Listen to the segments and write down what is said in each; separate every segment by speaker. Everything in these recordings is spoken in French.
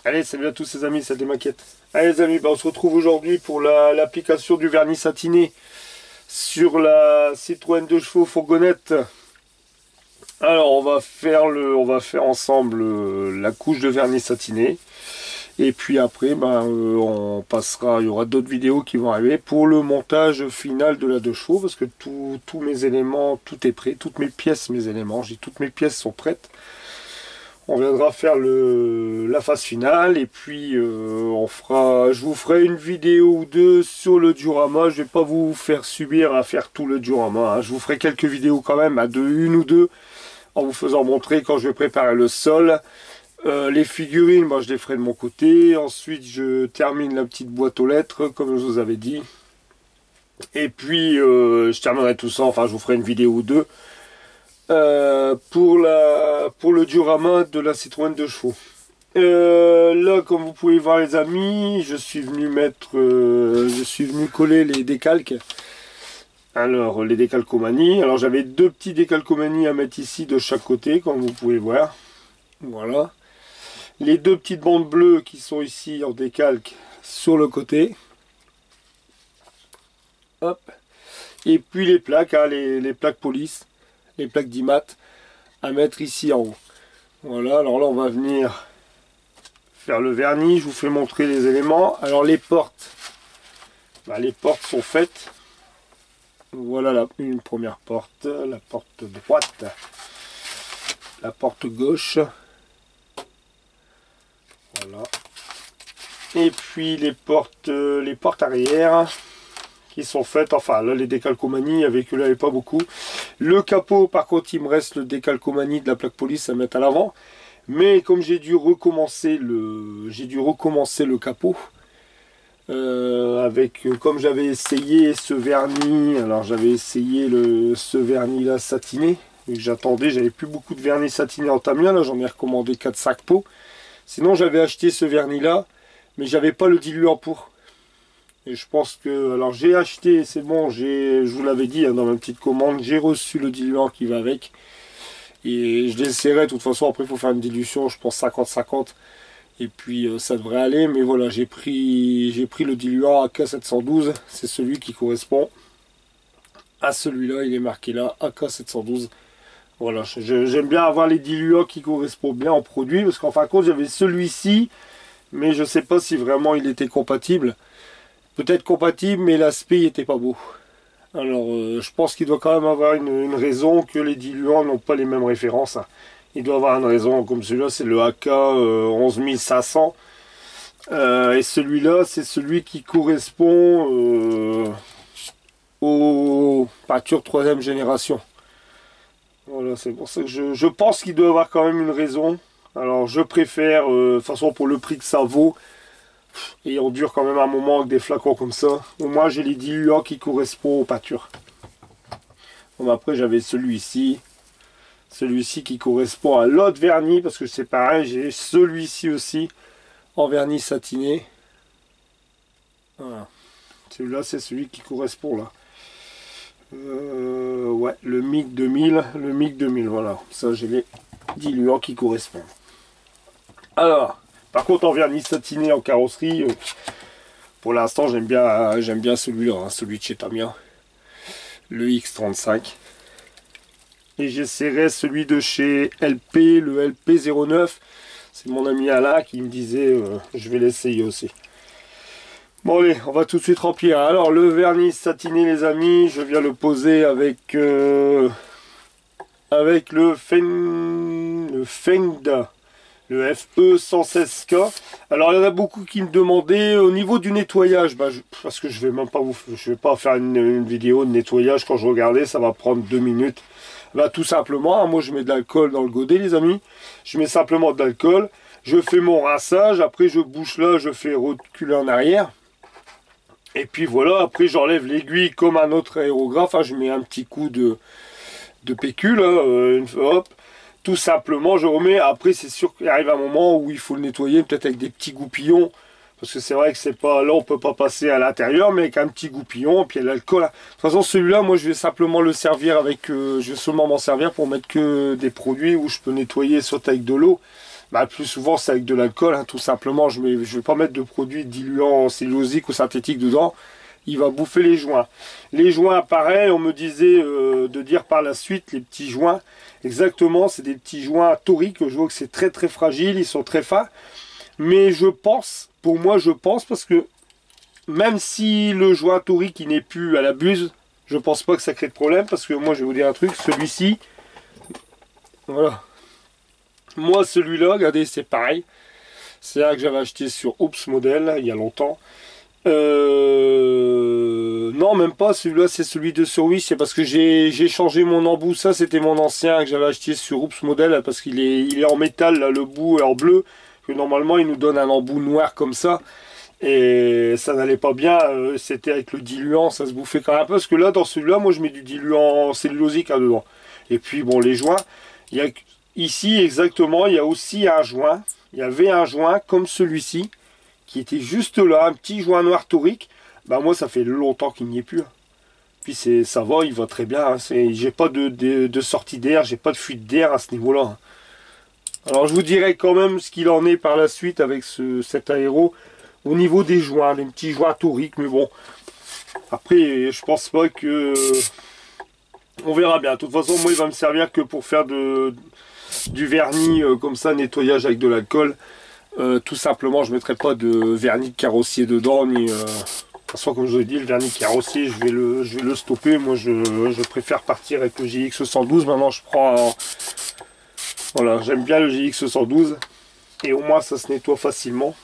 Speaker 1: Allez, salut à tous les amis, c'est des maquettes. Allez les amis, on se retrouve aujourd'hui pour l'application du vernis satiné sur la Citroën 2 chevaux fourgonnette. Alors on va faire ensemble la couche de vernis satiné. Et puis après, on passera, il y aura d'autres vidéos qui vont arriver pour le montage final de la 2 chevaux. Parce que tous mes éléments, tout est prêt, toutes mes pièces, toutes mes pièces sont prêtes. On viendra faire la phase finale et puis je vous ferai une vidéo ou deux sur le diorama. Je vais pas vous faire subir à faire tout le diorama, hein. Je vous ferai quelques vidéos quand même, une ou deux, en vous faisant montrer quand je vais préparer le sol. Les figurines, je les ferai de mon côté. Ensuite, je termine la petite boîte aux lettres, comme je vous avais dit. Et puis, je terminerai tout ça, enfin, je vous ferai une vidéo ou deux. Pour le diorama de la Citroën 2 chevaux. Là, comme vous pouvez voir les amis, je suis venu coller les décalques. Alors les décalcomanies. Alors j'avais deux petits décalcomanies à mettre ici de chaque côté, comme vous pouvez voir. Voilà. Les deux petites bandes bleues qui sont ici en décalque sur le côté. Hop. Et puis les plaques, hein, les plaques police. Les plaques d'IMAT à mettre ici en haut. Voilà, alors là on va venir faire le vernis. Je vous fais montrer les éléments. Alors les portes, les portes sont faites. Voilà une première porte, la porte droite, la porte gauche. Voilà. Et puis les portes arrière qui sont faites, enfin là les décalcomanies avec eux là et pas beaucoup. Le capot par contre il me reste le décalcomanie de la plaque police à mettre à l'avant, mais comme j'ai dû recommencer le capot comme j'avais essayé ce vernis, alors j'avais essayé ce vernis là satiné et que j'attendais, j'avais plus beaucoup de vernis satiné en Tamiya, là j'en ai recommandé 4-5 pots. Sinon j'avais acheté ce vernis là, mais j'avais pas le diluant pour. Et je pense que, alors j'ai acheté, c'est bon, je vous l'avais dit hein, dans ma petite commande, j'ai reçu le diluant qui va avec. Et je l'essaierai, de toute façon, après il faut faire une dilution, je pense 50-50. Et puis ça devrait aller, mais voilà, j'ai pris le diluant AK712, c'est celui qui correspond à celui-là, il est marqué là, AK712. Voilà, j'aime bien avoir les diluants qui correspondent bien en produit, parce qu'en fin de compte, j'avais celui-ci, mais je ne sais pas si vraiment il était compatible. Peut-être compatible, mais l'aspect n'était pas beau. Alors, je pense qu'il doit quand même avoir une raison que les diluants n'ont pas les mêmes références. Il doit avoir une raison, comme celui-là, c'est le AK 11500. Et celui-là, c'est celui qui correspond aux peintures 3e génération. Voilà, c'est pour ça que je pense qu'il doit avoir quand même une raison. Alors, je préfère, de toute façon, pour le prix que ça vaut, et on dure quand même un moment avec des flacons comme ça. Au moins j'ai les diluants qui correspondent aux peintures. Bon, après j'avais celui-ci qui correspond à l'autre vernis, parce que c'est pareil, j'ai celui-ci aussi en vernis satiné. Voilà. Celui-là c'est celui qui correspond là. Ouais, le MIG 2000, voilà. Ça j'ai les diluants qui correspondent. Alors, par contre, en vernis satiné en carrosserie, pour l'instant, j'aime bien celui-là, hein, celui de chez Tamiya, le X35. Et j'essaierai celui de chez LP, le LP09. C'est mon ami Alain qui me disait, je vais l'essayer aussi. Bon allez, on va tout de suite remplir. Alors, le vernis satiné, les amis, je viens le poser avec le Fengda. Le FE116K. Alors il y en a beaucoup qui me demandaient au niveau du nettoyage, parce que je vais pas faire une vidéo de nettoyage. Quand je regardais, ça va prendre 2 minutes. Tout simplement, hein, moi je mets de l'alcool dans le godet, les amis. Je mets simplement de l'alcool. Je fais mon rinçage. Après je bouche là, je fais reculer en arrière. Et puis voilà, après j'enlève l'aiguille comme un autre aérographe. Hein, je mets un petit coup de PQ là, hop. Tout simplement, je remets. Après, c'est sûr qu'il arrive un moment où il faut le nettoyer, peut-être avec des petits goupillons. Parce que c'est vrai que c'est pas là, on peut pas passer à l'intérieur, mais avec un petit goupillon, puis il y a l'alcool. De toute façon, celui-là, moi, je vais simplement le servir avec. Je vais seulement m'en servir pour mettre que des produits où je peux nettoyer, soit avec de l'eau. Bah, le plus souvent c'est avec de l'alcool, hein, tout simplement. Je vais pas mettre de produits diluants cellulosiques ou synthétiques dedans. Il va bouffer les joints. Les joints, pareil, on me disait de dire par la suite, les petits joints, exactement, c'est des petits joints toriques. Je vois que c'est très très fragile, ils sont très fins. Mais je pense, pour moi je pense, parce que même si le joint torique il n'est plus à la buse, je pense pas que ça crée de problème, parce que moi je vais vous dire un truc, celui-ci, voilà. Moi celui-là, regardez, c'est pareil. C'est un que j'avais acheté sur Oops Model il y a longtemps. Non, même pas, celui-là c'est celui de sur Wish, c'est parce que j'ai changé mon embout. Ça c'était mon ancien que j'avais acheté sur Oops Model, parce qu'il est en métal, là, le bout est en bleu, que normalement il nous donne un embout noir comme ça. Et ça n'allait pas bien, c'était avec le diluant, ça se bouffait quand même un peu, parce que là, dans celui-là, moi je mets du diluant cellulosique hein, dedans. Et puis bon, les joints, il y a ici exactement, il y a aussi un joint, il y avait un joint comme celui-ci, qui était juste là, un petit joint noir torique. Bah moi ça fait longtemps qu'il n'y est plus. Puis ça va, il va très bien, hein. J'ai pas de sortie d'air, j'ai pas de fuite d'air à ce niveau-là. Alors je vous dirai quand même ce qu'il en est par la suite avec cet aéro. Au niveau des joints, des petits joints toriques, mais bon. Après, je pense pas que... On verra bien. De toute façon, moi, il va me servir que pour faire du vernis comme ça, nettoyage avec de l'alcool. Tout simplement, je ne mettrai pas de vernis de carrossier dedans. De toute façon, comme je vous ai dit, le vernis de carrossier, je vais le stopper. Moi, je préfère partir avec le GX 112. Maintenant, je prends... Voilà, j'aime bien le GX 112. Et au moins, ça se nettoie facilement.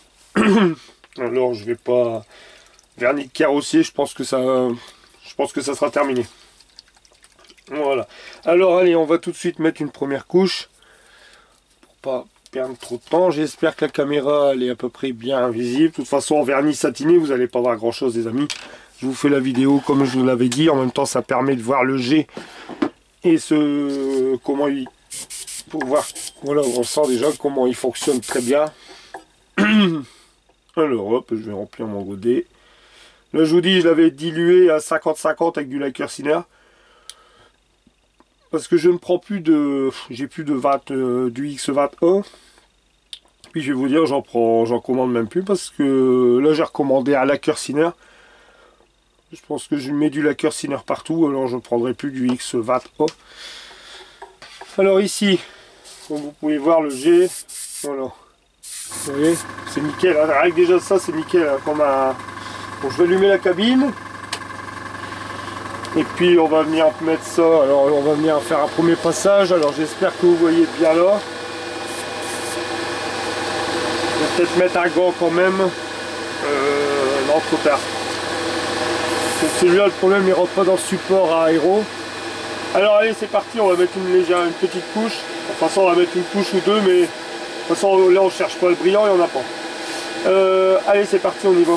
Speaker 1: Alors je vais pas vernis de carrossier, je pense que ça sera terminé. Voilà. Alors allez, on va tout de suite mettre une première couche pour pas perdre trop de temps. J'espère que la caméra elle est à peu près bien visible. De toute façon en vernis satiné, vous n'allez pas voir grand chose les amis. Je vous fais la vidéo comme je vous l'avais dit. En même temps, ça permet de voir le jet et comment il pour voir. Voilà, on sent déjà comment il fonctionne très bien. Alors hop, je vais remplir mon godet. Là je vous dis, je l'avais dilué à 50-50 avec du Lakerciner. Parce que je ne prends plus de... J'ai plus de 20 du X21. Puis je vais vous dire, j'en commande même plus. Parce que là j'ai recommandé un Lakerciner. Je pense que je mets du Lakerciner partout. Alors je ne prendrai plus du X20A. Alors ici, comme vous pouvez voir le G. Voilà. Vous voyez, c'est nickel, hein. Avec déjà ça c'est nickel, hein, comme un... Bon, je vais allumer la cabine. Et puis on va venir mettre ça, alors on va venir faire un premier passage. Alors j'espère que vous voyez bien là. Je vais peut-être mettre un gant quand même. Non, trop tard. Celui-là, le problème, il rentre pas dans le support à aéro. Alors allez, c'est parti, on va mettre une petite couche. De toute façon, on va mettre une couche ou deux, mais... De toute façon, là on cherche pas le brillant, il n'y en a pas. Allez, c'est parti, on y va.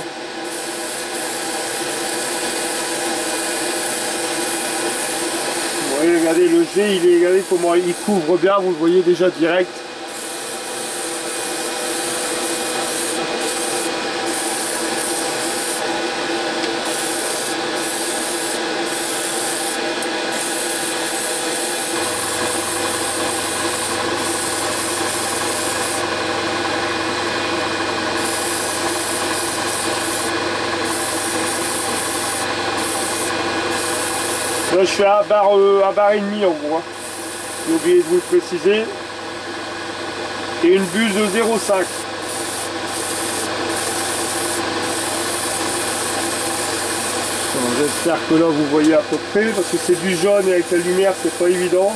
Speaker 1: Vous voyez, regardez, le G, regardez comment il couvre bien, vous le voyez déjà direct. Là, je suis à barre et demi en gros. Hein. J'ai oublié de vous le préciser. Et une buse de 0,5. J'espère que là vous voyez à peu près, parce que c'est du jaune et avec la lumière c'est pas évident.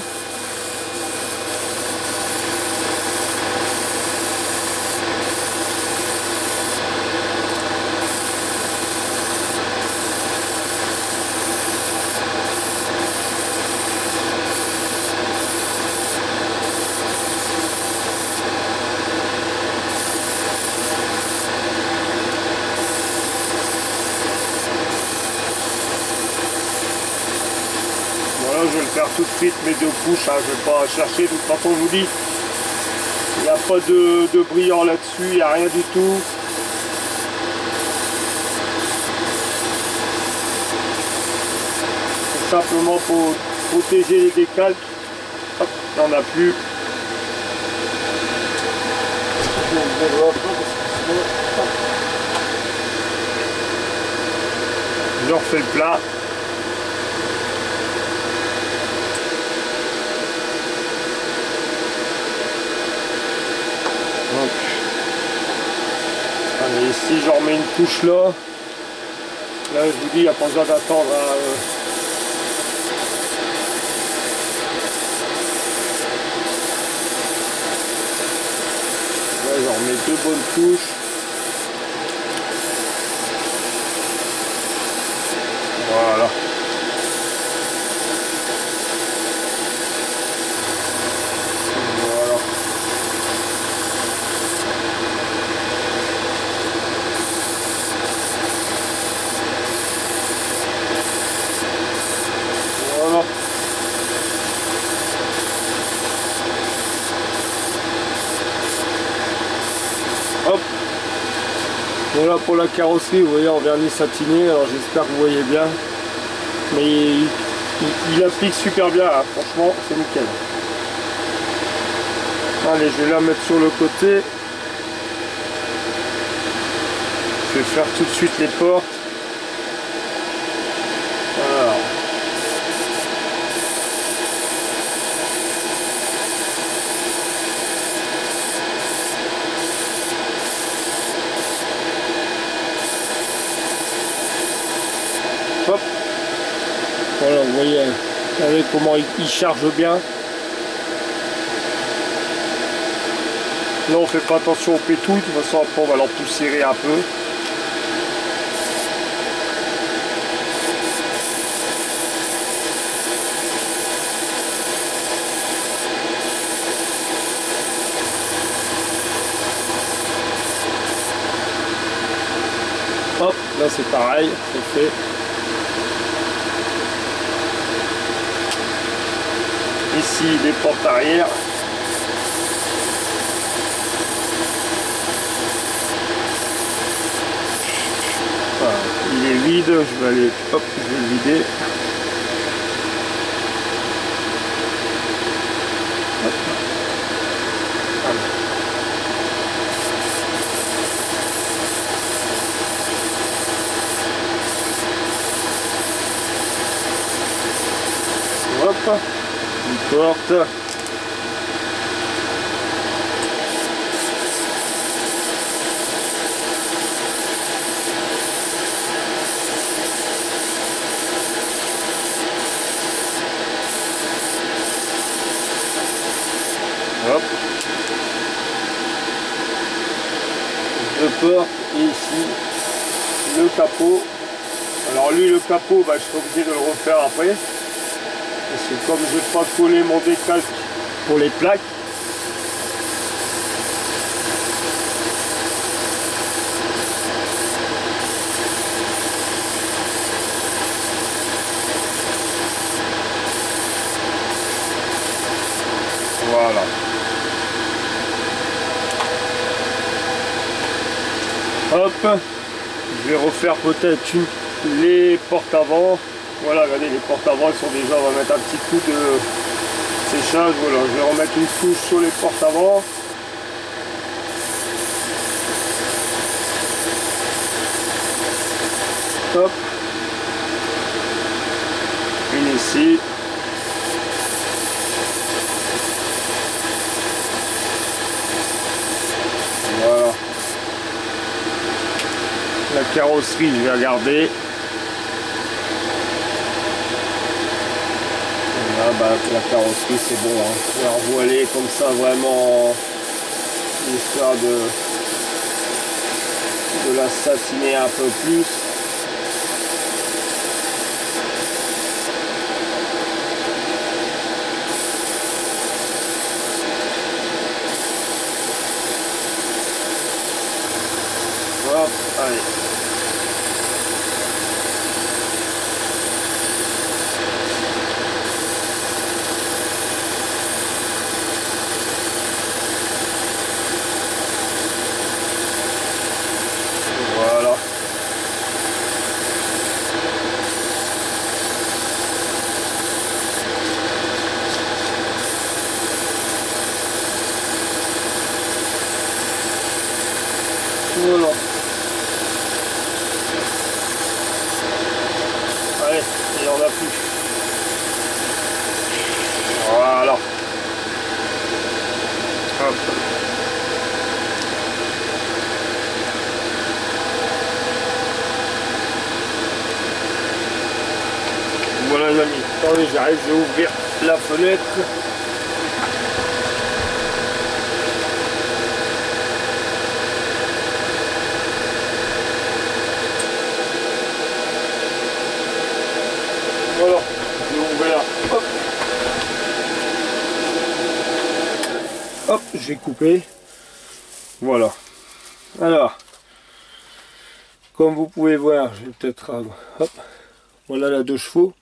Speaker 1: Je vais le faire tout de suite, mes deux couches, hein, je ne vais pas chercher, de toute façon je vous dis, il n'y a pas de brillant là-dessus, il n'y a rien du tout. C'est simplement pour protéger les décalques. Hop, il n'y en a plus. développe pas parce que sinon... Je refais le plat. Donc, allez, ici j'en remets une couche là. Là je vous dis, il n'y a pas besoin d'attendre à... Là j'en remets 2 bonnes couches. Voilà. Voilà. Voilà. Hop. Voilà pour la carrosserie, vous voyez en vernis satiné, alors j'espère que vous voyez bien. Mais il applique super bien, hein. Franchement c'est nickel. Allez, je vais la mettre sur le côté. Je vais faire tout de suite les portes. Voilà. Hop. Voilà, vous voyez, comment il charge bien. Là on fait pas attention aux pétouilles, de toute façon après on va l'empoussiérer un peu. Hop, là c'est pareil, c'est fait. Ici les portes arrière. Voilà, il est vide, je vais aller, hop, je vais le vider. Hop. Hop, une porte. Hop. Deux portes et ici le capot. Alors lui le capot, bah, je suis obligé de le refaire après. Parce que comme je n'ai pas collé mon décalque pour les plaques, voilà. Hop, je vais refaire peut-être les portes avant. Voilà, regardez, les portes avant elles sont déjà, on va mettre un petit coup de séchage. Voilà, je vais remettre une couche sur les portes avant. Hop, une ici. Voilà. La carrosserie, je vais regarder. Là, bah, la carrosserie, c'est bon. Hein. Je vais revoiler comme ça, vraiment, histoire de la satiner un peu plus. Hop, allez. Voilà. Voilà. Allez, il n'y en a plus. Voilà. Hop. Voilà les amis. Attendez, j'arrive, je vais ouvrir la fenêtre. Voilà, j'ai ouvert. Hop. Hop, j'ai coupé. Voilà. Alors, comme vous pouvez voir, je vais peut-être... Hop. Voilà la 2 chevaux.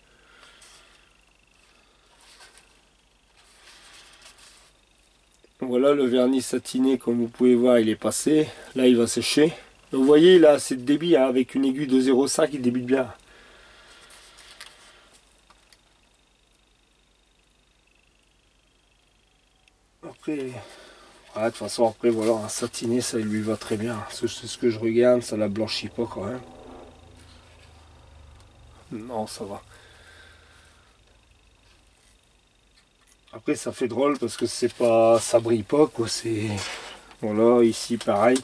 Speaker 1: Voilà le vernis satiné, comme vous pouvez voir, il est passé. Là, il va sécher. Donc, vous voyez, il a assez de débit, hein, avec une aiguille de 0,5, il débite bien. Après, de toute façon, après, voilà, un satiné, ça lui va très bien. C'est ce que je regarde, ça la blanchit pas quand même. Non, ça va. Après, ça fait drôle parce que c'est pas, ça brille pas, quoi. C'est, voilà, ici, pareil,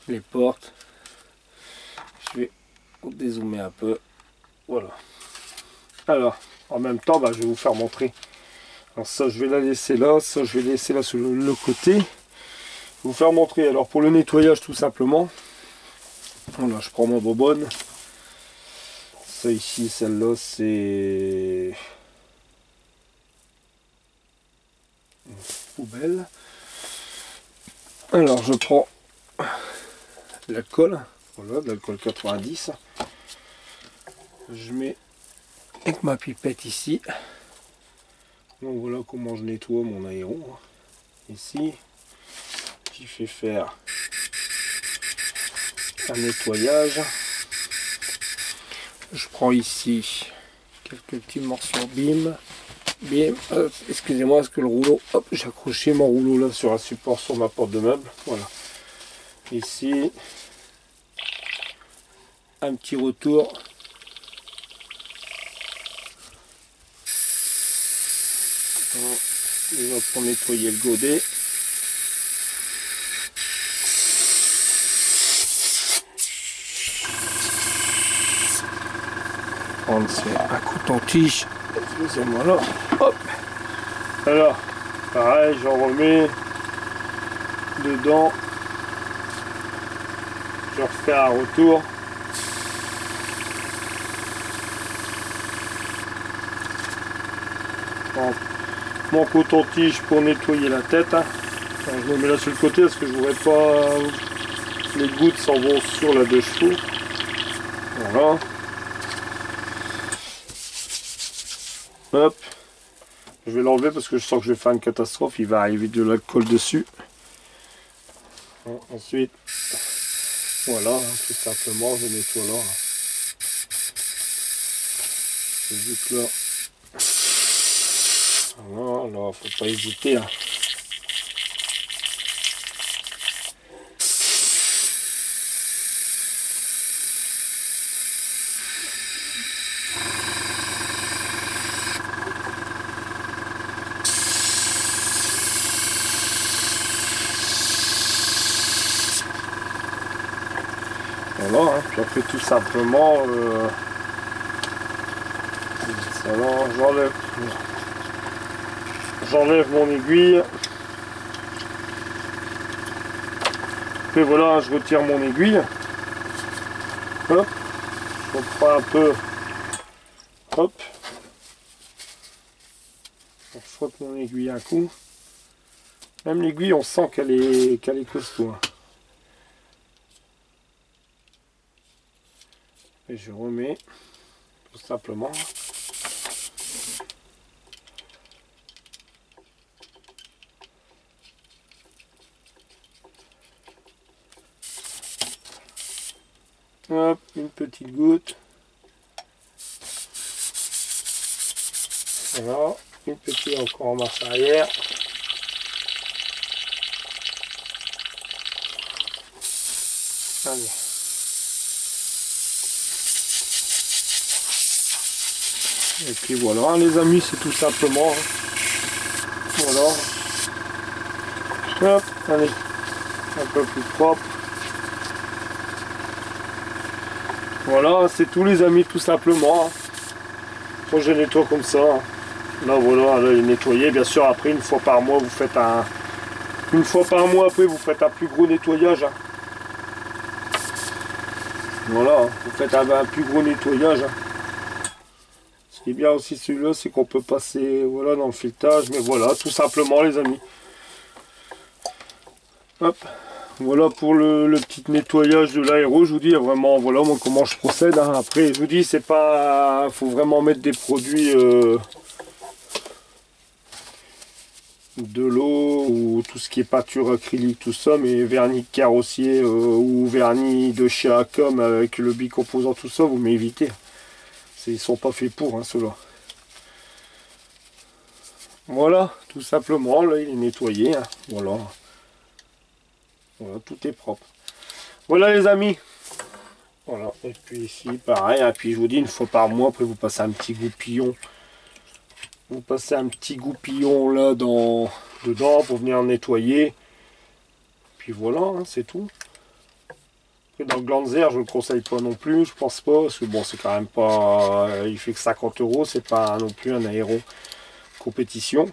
Speaker 1: les portes. Je vais dézoomer un peu. Voilà. Alors, en même temps, je vais vous faire montrer. Alors ça, je vais la laisser là. Ça, je vais laisser là sur le côté. Je vais vous faire montrer. Alors, pour le nettoyage, tout simplement. Voilà, je prends ma bonbonne. Ça ici, celle-là, c'est une poubelle. Alors, je prends l'alcool. Voilà, de l'alcool 90. Je mets avec ma pipette ici. Donc voilà comment je nettoie mon aéron. Ici, qui fait faire un nettoyage. Je prends ici quelques petits morceaux, bim, bim. Excusez-moi, parce que le rouleau, hop, j'ai accroché mon rouleau là sur un support sur ma porte de meuble. Voilà. Ici, un petit retour. Déjà pour nettoyer le godet. Prendre un coton-tige. Excusez-moi là. Hop. Alors, pareil, j'en remets dedans. Je refais un retour. Donc, mon coton-tige pour nettoyer la tête. Alors, je le mets là sur le côté parce que je voudrais pas les gouttes s'en vont sur la 2 chevaux. Voilà. Hop. Je vais l'enlever parce que je sens que je vais faire une catastrophe. Il va arriver de l'alcool dessus. Bon, ensuite, voilà, tout simplement, je nettoie là. C'est juste là. Voilà, là, faut pas hésiter. Hein. Voilà, hein. Puis après tout simplement, j'enlève mon aiguille. Puis voilà, je retire mon aiguille. Hop, je reprends un peu. Hop, on frotte mon aiguille un coup. Même l'aiguille, on sent qu'elle est costaud. Hein. Et je remets tout simplement. Hop, une petite goutte. Voilà, une petite encore en marche arrière. Allez. Et puis voilà les amis, c'est tout simplement. Voilà. Hop, allez. Un peu plus propre. Voilà, c'est tout les amis, tout simplement. Quand je nettoie comme ça. Là voilà, là il est nettoyé. Bien sûr après une fois par mois vous faites un. Une fois par mois après vous faites un plus gros nettoyage. Voilà, vous faites un plus gros nettoyage. Ce qui est bien aussi celui-là, c'est qu'on peut passer voilà, dans le filetage. Mais voilà, tout simplement les amis. Hop. Voilà pour le petit nettoyage de l'aéro. Je vous dis vraiment voilà moi comment je procède. Hein. Après je vous dis c'est pas. Faut vraiment mettre des produits de l'eau ou tout ce qui est peinture acrylique, tout ça, mais vernis carrossier ou vernis de chez Acom avec le bicomposant, tout ça, vous m'évitez. Ils sont pas faits pour hein, ceux-là. Voilà, tout simplement, là il est nettoyé. Hein. Voilà. Voilà, tout est propre. Voilà les amis. Voilà, et puis ici pareil, et puis je vous dis une fois par mois, après vous passez un petit goupillon. Vous passez un petit goupillon là dedans pour venir nettoyer. Puis voilà, hein, c'est tout. Après, dans le Glanzer, je ne le conseille pas non plus, je pense pas, parce que bon, c'est quand même pas. Il fait que 50 €, c'est pas non plus un aéro compétition.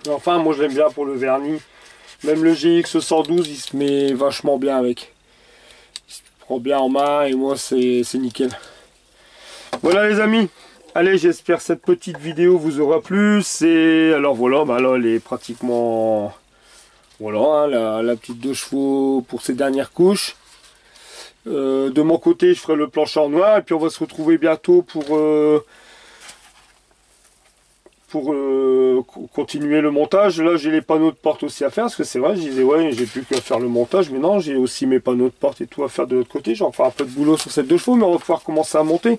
Speaker 1: Mais enfin, moi je l'aime bien pour le vernis. Même le GX 112, il se met vachement bien avec. Il se prend bien en main et moi c'est nickel. Voilà les amis. Allez, j'espère que cette petite vidéo vous aura plu. Alors voilà, bah là elle est pratiquement voilà hein, la petite 2 chevaux pour ces dernières couches. De mon côté, je ferai le plancher en noir et puis on va se retrouver bientôt pour continuer le montage. Là j'ai les panneaux de porte aussi à faire parce que c'est vrai, je disais ouais j'ai plus qu'à faire le montage, mais non, j'ai aussi mes panneaux de porte et tout à faire de l'autre côté. J'en ferai un peu de boulot sur cette 2 chevaux, mais on va pouvoir commencer à monter.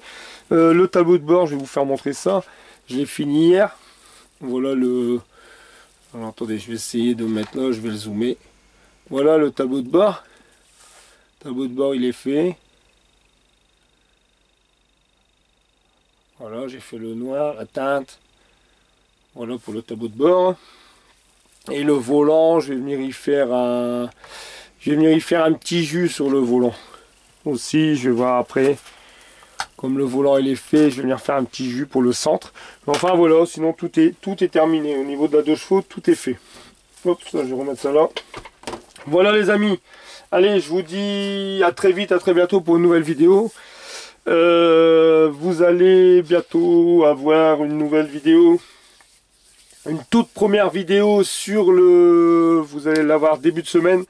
Speaker 1: Le tableau de bord, je vais vous faire montrer ça. Je l'ai fini hier. Voilà le. Alors attendez, je vais essayer de mettre là, je vais le zoomer. Voilà le tableau de bord. Le tableau de bord il est fait. Voilà, j'ai fait le noir, la teinte. Voilà pour le tableau de bord. Et le volant, je vais venir y faire un petit jus sur le volant. Aussi, je vais voir après. Comme le volant il est fait, je vais venir faire un petit jus pour le centre. Mais enfin voilà, sinon tout est terminé. Au niveau de la 2 chevaux, tout est fait. Hop, ça, je vais remettre ça là. Voilà les amis. Allez, je vous dis à très vite, à très bientôt pour une nouvelle vidéo. Vous allez bientôt avoir une nouvelle vidéo. Une toute première vidéo sur le... Vous allez l'avoir début de semaine.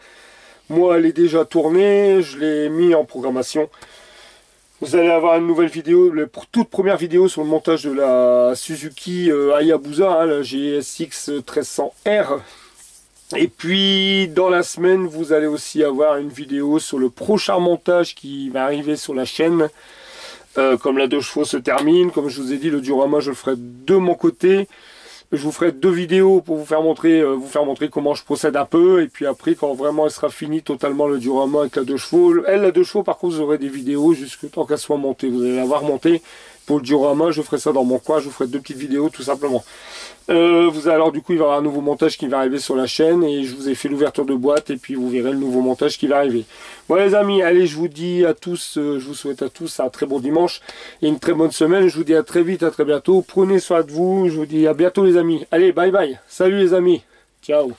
Speaker 1: Moi, elle est déjà tournée. Je l'ai mis en programmation. Vous allez avoir une nouvelle vidéo, la toute première vidéo sur le montage de la Suzuki Hayabusa, hein, la GSX 1300R. Et puis, dans la semaine, vous allez aussi avoir une vidéo sur le prochain montage qui va arriver sur la chaîne. Comme la 2 chevaux se termine, comme je vous ai dit, le diorama, je le ferai de mon côté. Je vous ferai 2 vidéos pour vous faire montrer comment je procède un peu. Et puis après, quand vraiment elle sera finie totalement le diorama avec la 2 chevaux. Elle, la 2 chevaux, par contre, vous aurez des vidéos jusque tant qu'elle soit montée. Vous allez la voir monter. Pour le diorama, je ferai ça dans mon coin. Je vous ferai 2 petites vidéos tout simplement. Alors du coup, il va y avoir un nouveau montage qui va arriver sur la chaîne. Et je vous ai fait l'ouverture de boîte. Et puis vous verrez le nouveau montage qui va arriver. Voilà les amis, allez, je vous dis à tous, je vous souhaite à tous un très bon dimanche et une très bonne semaine. Je vous dis à très vite, à très bientôt. Prenez soin de vous. Je vous dis à bientôt les amis. Allez, bye bye. Salut les amis. Ciao.